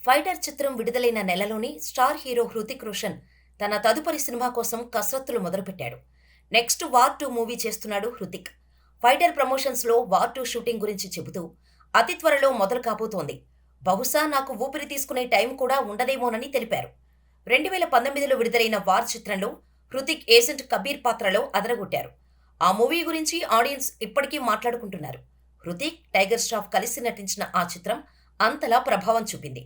Fighter చిత్రం విడుదలైన నెలలోనే స్టార్ హీరో హృతిక్ రోషన్ తన తదుపరి సినిమా కోసం కసరత్తులు మొదలుపెట్టాడు. నెక్స్ట్ వార్ 2 మూవీ చేస్తున్నాడు హృతిక్. ఫైటర్ ప్రమోషన్స్లో వార్ 2 షూటింగ్ గురించి చెబుతూ అతి త్వరలో మొదలు కాబోతోంది. బహుశా నాకు ఊపిరి తీసుకునే టైం కూడా ఉండదేమోనని తెలిపారు. 2019లో విడుదలైన వార్ చిత్రంలో హృతిక్ ఏజెంట్ కబీర్ పాత్రలో అదరగొట్టారు. ఆ మూవీ గురించి ఆడియన్స్ ఇప్పటికీ మాట్లాడుకుంటున్నారు. హృతిక్, టైగర్ ష్రాఫ్ కలిసి నటించిన ఆ చిత్రం అంతలా ప్రభావం చూపింది.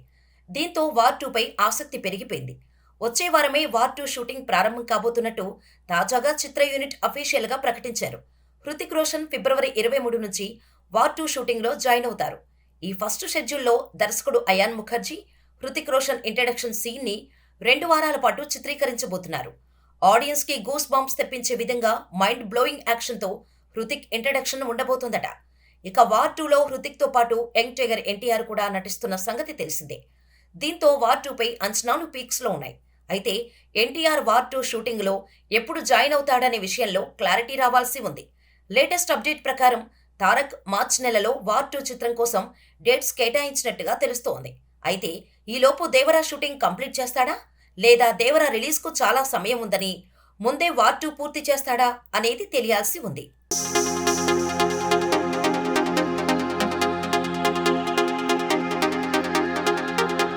దీంతో వార్ 2పై ఆసక్తి పెరిగిపోయింది. వచ్చే వారమే వార్ 2 షూటింగ్ ప్రారంభం కాబోతున్నట్టు తాజాగా చిత్ర యూనిట్ అఫీషియల్గా ప్రకటించారు. హృతిక్ రోషన్ ఫిబ్రవరి 23 నుంచి వార్ 2 షూటింగ్లో జాయిన్ అవుతారు. ఈ ఫస్ట్ షెడ్యూల్లో దర్శకుడు అయాన్ ముఖర్జీ, హృతిక్ రోషన్ ఇంట్రడక్షన్ సీన్ని 2 వారాల పాటు చిత్రీకరించబోతున్నారు. ఆడియన్స్కి గూస్ బంప్స్ తెప్పించే విధంగా మైండ్ బ్లోయింగ్ యాక్షన్తో హృతిక్ ఇంట్రడక్షన్ ఉండబోతోందట. ఇక వార్ 2లో హృతిక్తో పాటు యంగ్ టైగర్ ఎన్టీఆర్ కూడా నటిస్తున్న సంగతి తెలిసిందే. దీంతో వార్ 2పై అంచనాలు పీక్స్లో ఉన్నాయి. అయితే ఎన్టీఆర్ వార్ 2 షూటింగ్లో ఎప్పుడు జాయిన్ అవుతాడనే విషయంలో క్లారిటీ రావాల్సి ఉంది. లేటెస్ట్ అప్డేట్ ప్రకారం తారక్ మార్చ్ నెలలో వార్ 2 చిత్రం కోసం డేట్స్ కేటాయించినట్టుగా తెలుస్తోంది. అయితే ఈలోపు దేవరా షూటింగ్ కంప్లీట్ చేస్తాడా, లేదా దేవరా రిలీజ్కు చాలా సమయం ఉందని ముందే వార్ 2 పూర్తి చేస్తాడా అనేది తెలియాల్సి ఉంది.